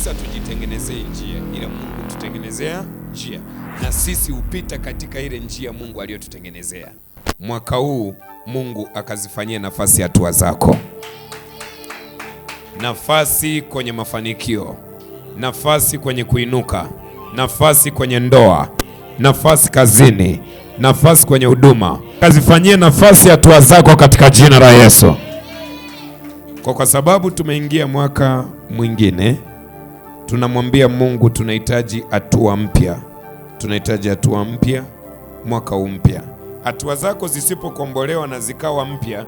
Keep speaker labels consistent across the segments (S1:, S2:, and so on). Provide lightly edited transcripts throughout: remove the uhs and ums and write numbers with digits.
S1: Sisi hatujitengenezei njia, ila Mungu tutengenezea njia, na sisi hupita katika ile njia Mungu aliyotutengenezea. Mwaka huu Mungu akazifanyia nafasi hatua zako, nafasi kwenye mafanikio, nafasi kwenye kuinuka, nafasi kwenye ndoa, nafasi kazini, nafasi kwenye huduma. Kazifanyie nafasi hatua zako katika jina la Yesu. Kwa sababu tumeingia mwaka mwingine, tunamwambia Mungu tunahitaji hatua mpya. Tunahitaji hatua mpya, mwaka mpya. Hatua zako zisipokombolewa na zikawa mpya,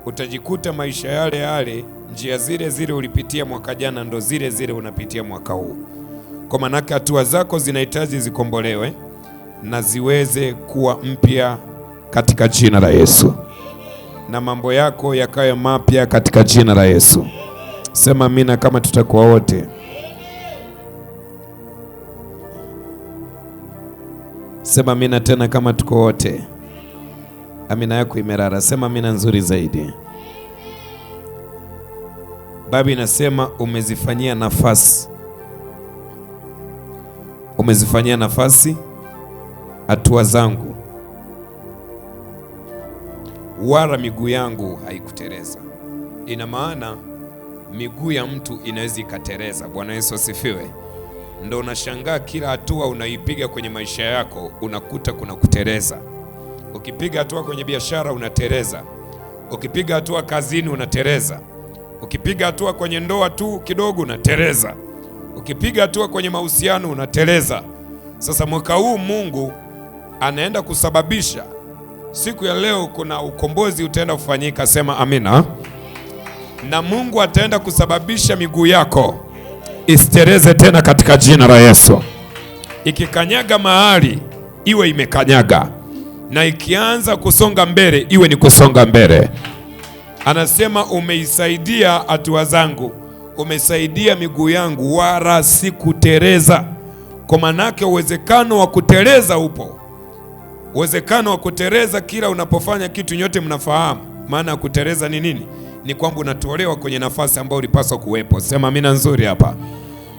S1: utajikuta maisha yale yale, njia zile zile ulipitia mwaka jana ndo zile zile unapitia mwaka huu. Kwa maana hatua zako zinahitaji zikombolewe na ziweze kuwa mpya katika jina la Yesu, na mambo yako yakawe mapya katika jina la Yesu. Sema amina kama tutakuwa wote. Sema amina tena kama tuko wote. Amina yako imerara. Sema amina nzuri zaidi. Baba inasema umezifanyia nafasi. Umezifanyia nafasi hatua zangu, wala miguu yangu haikutereza. Ina maana miguu ya mtu inaweza ikatereza. Bwana Yesu asifiwe. Ndio unashangaa kila hatua unaipiga kwenye maisha yako unakuta kuna kutereza. Ukipiga hatua kwenye biashara unatereza, ukipiga hatua kazini unatereza, ukipiga hatua kwenye ndoa tu kidogo unatereza, ukipiga hatua kwenye mahusiano unatereza. Sasa mwaka huu Mungu anaenda kusababisha, siku ya leo kuna ukombozi utaenda kufanyika. Sema amina. Na Mungu ataenda kusababisha miguu yako isitereze tena katika jina la Yesu. Ikikanyaga mahali iwe imekanyaga, na ikianza kusonga mbele iwe ni kusonga mbele. Anasema umeisaidia hatua zangu, umesaidia miguu yangu, wala sikutereza. Kwa manake uwezekano wa kutereza upo. Uwezekano wa kutereza kila unapofanya kitu, nyote mnafahamu maana ya kutereza ni nini? Ni kwamba unatolewa kwenye nafasi ambayo ulipaswa kuwepo. Sema amina nzuri hapa.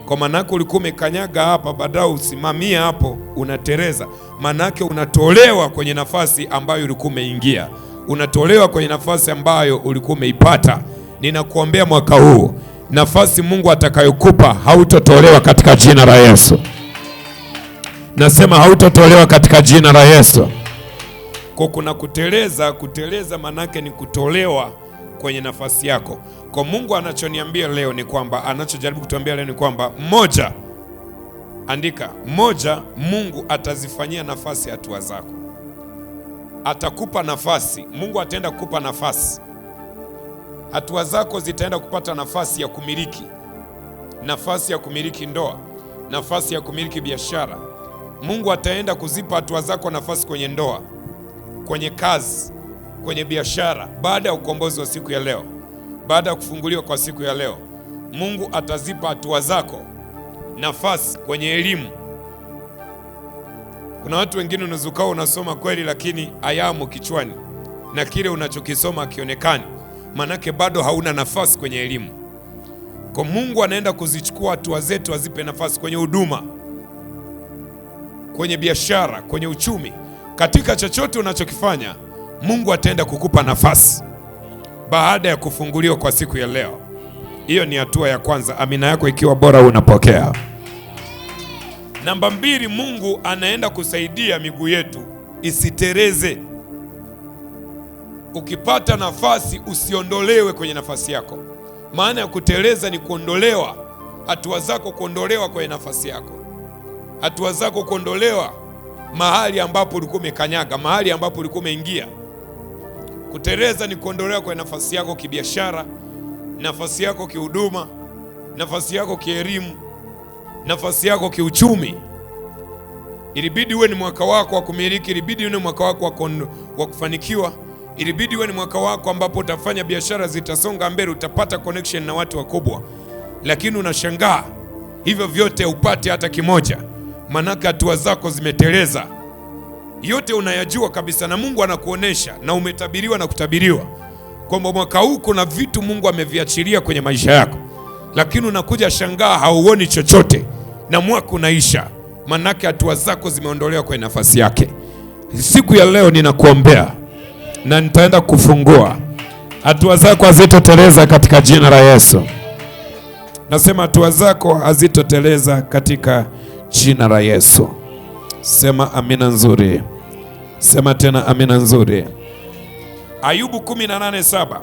S1: Kwa manake ulikuwa umekanyaga hapa, baadaye usimamia hapo, unatereza. Manake unatolewa kwenye nafasi ambayo ulikuwa umeingia, unatolewa kwenye nafasi ambayo ulikuwa umeipata. Ninakuombea mwaka huu, nafasi Mungu atakayokupa hautotolewa katika jina la Yesu. Nasema hautotolewa katika jina la Yesu. Kwa kuna kuteleza, kuteleza manake ni kutolewa kwenye nafasi yako. Kwa Mungu anachoniambia leo ni kwamba, anachojaribu kutuambia leo ni kwamba, moja, andika, moja, Mungu atazifanyia nafasi hatua zako. Atakupa nafasi, Mungu ataenda kukupa nafasi. Hatua zako zitaenda kupata nafasi ya kumiliki. Nafasi ya kumiliki ndoa, nafasi ya kumiliki biashara. Mungu ataenda kuzipa hatua zako nafasi kwenye ndoa, kwenye kazi, kwenye biashara. Baada ya ukombozi wa siku ya leo, baada ya kufunguliwa kwa siku ya leo, Mungu atazipa hatua zako nafasi kwenye elimu. Kuna watu wengine unazukao unasoma kweli, lakini ayamu kichwani na kile unachokisoma hakionekani, manake bado hauna nafasi kwenye elimu. Kwa Mungu anaenda kuzichukua hatua zetu azipe nafasi kwenye huduma, kwenye biashara, kwenye uchumi. Katika chochote unachokifanya, Mungu ataenda kukupa nafasi baada ya kufunguliwa kwa siku ya leo. Hiyo ni hatua ya kwanza. Amina yako ikiwa bora unapokea. Namba 2, Mungu anaenda kusaidia miguu yetu isitereze. Ukipata nafasi usiondolewe kwenye nafasi yako. Maana ya kuteleza ni kuondolewa, hatua zako kuondolewa kwenye nafasi yako, hatua zako kuondolewa mahali ambapo ulikuwa umekanyaga, mahali ambapo ulikuwa umeingia. Kuteleza ni kuondolewa kwenye nafasi yako kibiashara, nafasi yako kihuduma, nafasi yako kielimu, nafasi yako kiuchumi. Ilibidi uwe ni mwaka wako wa kumiliki, ilibidi uwe ni mwaka wako wa kufanikiwa, ilibidi uwe ni mwaka wako ambapo utafanya biashara zitasonga mbele, utapata connection na watu wakubwa. Lakini unashangaa hivyo vyote upate hata kimoja, manaka hatua zako zimeteleza. Yote unayajua kabisa, na Mungu anakuonesha, na umetabiriwa na kutabiriwa kwamba mwaka huu kuna vitu Mungu ameviachilia kwenye maisha yako, lakini unakuja shangaa hauoni chochote na mwaka unaisha, manake hatua zako zimeondolewa kwenye nafasi yake. Siku ya leo ninakuombea na nitaenda kufungua. Hatua zako hazitoteleza katika jina la Yesu. Nasema hatua zako hazitoteleza katika jina la Yesu. Sema amina nzuri. Sema tena amina nzuri. Ayubu 18:7.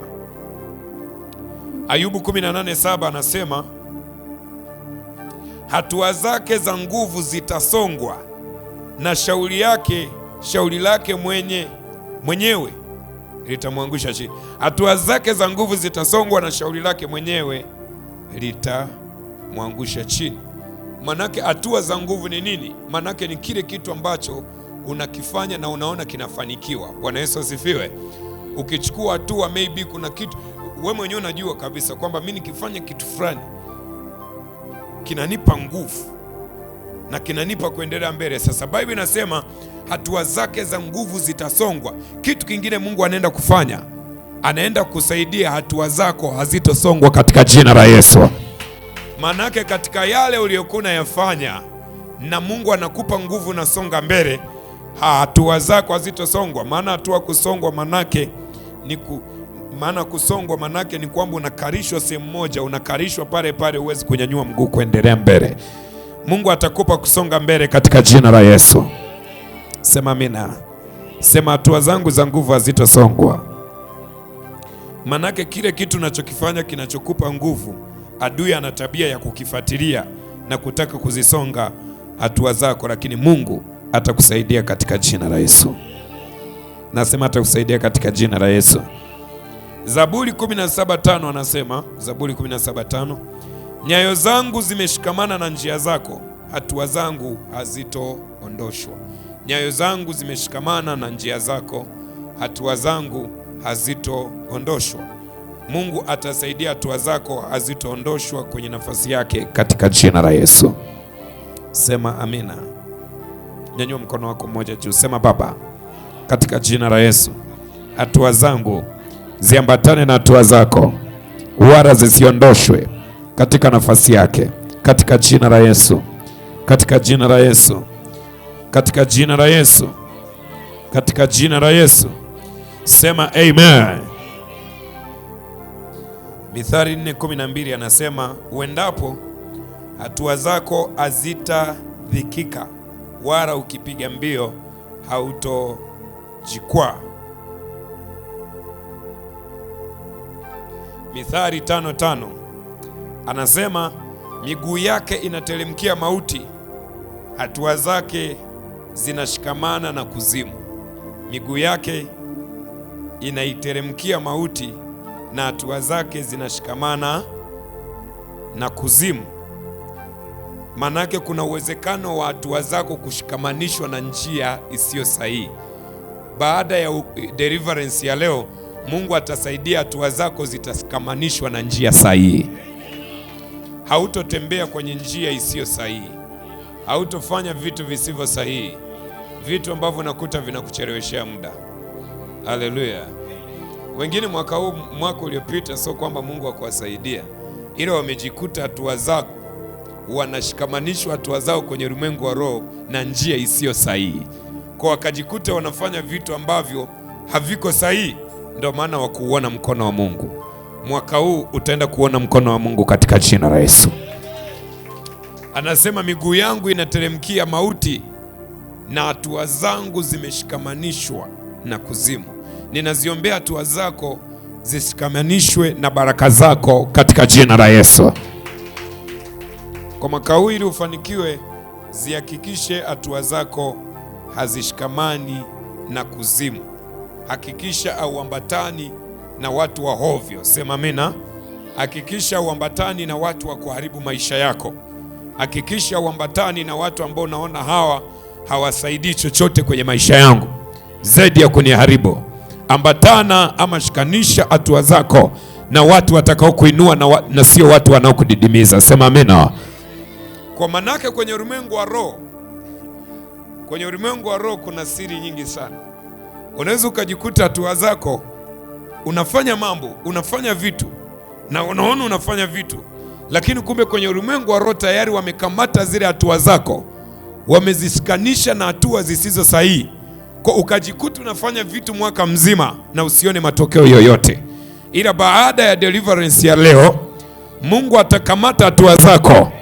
S1: Ayubu 18:7 anasema hatua zake za nguvu zitasongwa na shauri lake mwenyewe litamwangusha chini. Hatua zake za nguvu zitasongwa na shauri lake mwenyewe litamwangusha chini. Manake hatua za nguvu ni nini? Manake ni kile kitu ambacho unakifanya na unaona kinafanikiwa. Bwana Yesu asifiwe. Ukichukua hatua, maybe kuna kitu wewe mwenyewe unajua kabisa kwamba mimi nikifanya kitu fulani kinanipa nguvu na kinanipa kuendelea mbele. Sasa Biblia inasema hatua zake za nguvu zitasongwa. Kitu kingine Mungu anaenda kufanya, anaenda kusaidia hatua zako hazitosongwa katika jina la Yesu. Manake katika yale uliyokuwa unayafanya na Mungu anakupa nguvu na songa mbele, hatua zako hazitosongwa. Maana hatua kusongwa manake ni kwamba unakarishwa sehemu moja, unakarishwa pale pale, huwezi kunyanyua mguu kuendelea mbele. Mungu atakupa kusonga mbele katika jina la Yesu. Sema amina. Sema hatua zangu za nguvu hazitosongwa. Manake kile kitu unachokifanya kinachokupa nguvu, adui ana tabia ya kukifuatilia na kutaka kuzisonga hatua zako, lakini Mungu atakusaidia katika jina la Yesu. Nasema atakusaidia katika jina la Yesu. Zaburi 17:5 anasema, Zaburi 17:5, nyayo zangu zimeshikamana na njia zako, hatua zangu hazitoondoshwa. Nyayo zangu zimeshikamana na njia zako, hatua zangu hazitoondoshwa. Mungu atasaidia hatua zako hazitoondoshwa kwenye nafasi yake katika jina la Yesu. Sema amina. Nyanyua mkono wako mmoja juu. Sema Baba, katika jina la Yesu, hatua zangu ziambatane na hatua zako, wala zisiondoshwe katika nafasi yake, katika jina la Yesu, katika jina la Yesu, katika jina la Yesu, katika jina la Yesu. Sema amen. Mithali 4:12 anasema, uendapo hatua zako hazitadhikika, wala ukipiga mbio hautojikwaa. Mithali 5:5 anasema, miguu yake inateremkia mauti, hatua zake zinashikamana na kuzimu. Miguu yake inaiteremkia mauti na hatua zake zinashikamana na kuzimu. Manake kuna uwezekano wa hatua zako kushikamanishwa na njia isiyo sahihi. Baada ya deliverance ya leo, Mungu atasaidia hatua zako zitashikamanishwa na njia sahihi. Hautotembea kwenye njia isiyo sahihi. Hautofanya vitu visivyo sahihi, vitu ambavyo nakuta vinakucheleweshea muda. Haleluya. Wengine mwaka uliopita, sio kwamba Mungu akuwasaidia, ila wamejikuta hatua zao wanashikamanishwa hatua zao kwenye ulimwengu wa roho na njia isiyo sahihi, kwa wakajikuta wanafanya vitu ambavyo haviko sahihi. Ndio maana wakuuona mkono wa Mungu. Mwaka huu utaenda kuona mkono wa Mungu katika jina la Yesu. Anasema miguu yangu inateremkia mauti na hatua zangu zimeshikamanishwa na kuzimu. Ninaziombea hatua zako zishikamanishwe na baraka zako katika jina la Yesu. Kwa mwaka huu ili ufanikiwe, zihakikishe hatua zako hazishikamani na kuzimu. Hakikisha auambatani na watu wa hovyo. Sema amina. Hakikisha auambatani na watu wa kuharibu maisha yako. Hakikisha auambatani na watu ambao unaona hawa hawasaidii chochote kwenye maisha yangu zaidi ya kuniharibu. Ambatana ama shikanisha hatua zako na watu watakao kuinua na sio watu wanaokudidimiza. Sema amina. Kwa manake kwenye ulimwengu wa roho kuna siri nyingi sana. Unaweza ukajikuta hatua zako unafanya mambo, unafanya vitu na unaona unafanya vitu, Lakini kumbe kwenye ulimwengu wa roho tayari wamekamata zile hatua zako, wamezishikanisha na hatua zisizo sahihi, kwa ukajikuta unafanya vitu mwaka mzima na usione matokeo yoyote. Ila baada ya deliverance ya leo, Mungu atakamata hatua zako,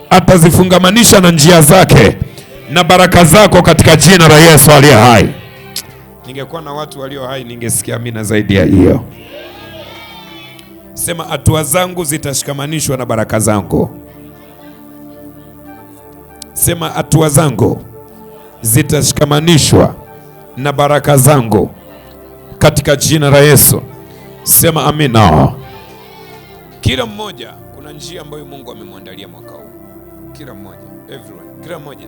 S1: atazifungamanisha na njia zake na baraka zako katika jina la Yesu aliye hai. Ningekuwa na watu walio hai ningesikia amina zaidi ya hiyo. Sema, hatua zangu zitashikamanishwa na baraka zangu. Sema, hatua zangu zitashikamanishwa na baraka zangu katika jina la Yesu. Sema amina. Kila mmoja kuna njia ambayo Mungu amemwandalia mwaka huu. Kila mmoja, everyone, kila mmoja.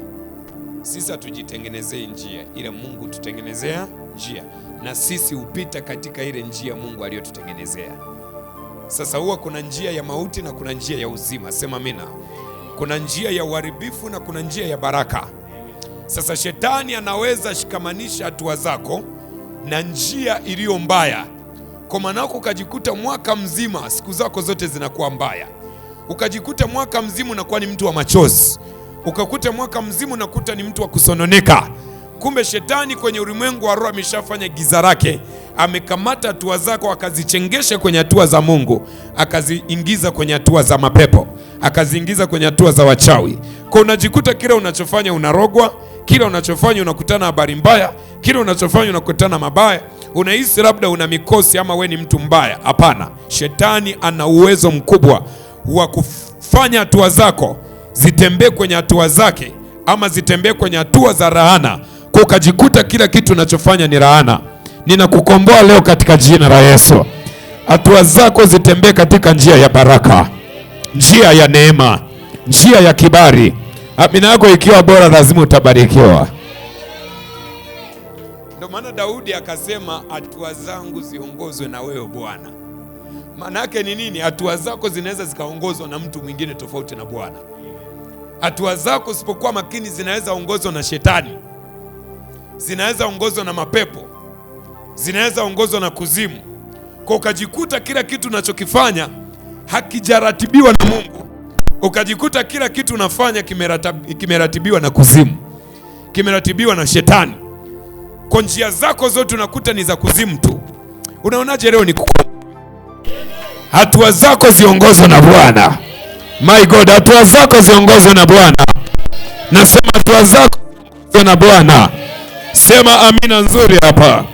S1: Sisi hatujitengenezei njia, ila Mungu tutengenezea njia, na sisi hupita katika ile njia Mungu aliyotutengenezea. Sasa huwa kuna njia ya mauti na kuna njia ya uzima. Sema amina. Kuna njia ya uharibifu na kuna njia ya baraka. Sasa shetani anaweza shikamanisha hatua zako na njia iliyo mbaya, kwa maana ukajikuta mwaka mzima siku zako zote zinakuwa mbaya, ukajikuta mwaka mzima unakuwa ni mtu wa machozi, ukakuta mwaka mzima unakuta ni mtu wa kusononeka. Kumbe shetani kwenye ulimwengu wa roho ameshafanya giza lake, amekamata hatua zako akazichengesha kwenye hatua za Mungu, akaziingiza kwenye hatua za mapepo, akaziingiza kwenye hatua za wachawi. Kwa unajikuta kila unachofanya unarogwa, kila unachofanya unakutana habari mbaya, kila unachofanya unakutana mabaya. Unahisi labda una mikosi ama we ni mtu mbaya. Hapana, shetani ana uwezo mkubwa wa kufanya hatua zako zitembee kwenye hatua zake, ama zitembee kwenye hatua za laana, kwa ukajikuta kila kitu unachofanya ni laana. Ninakukomboa leo katika jina la Yesu. Hatua zako zitembee katika njia ya baraka, njia ya neema, njia ya kibali. Amina yako ikiwa bora, lazima utabarikiwa. Ndio maana Daudi akasema, hatua zangu ziongozwe na wewe Bwana. Maana yake ni nini? Hatua zako zinaweza zikaongozwa na mtu mwingine tofauti na Bwana. Hatua zako usipokuwa makini zinaweza ongozwa na shetani, zinaweza ongozwa na mapepo, zinaweza ongozwa na kuzimu. Kwa ukajikuta kila kitu unachokifanya hakijaratibiwa na Mungu, ukajikuta kila kitu unafanya kimeratibiwa na kuzimu, kimeratibiwa na shetani. Kwa njia zako zote unakuta ni za kuzimu tu. Unaonaje leo hatua zako ziongozwe na Bwana? My God, hatua zako ziongozwe na Bwana. Nasema hatua zako ziongozwe na Bwana. Sema amina nzuri hapa.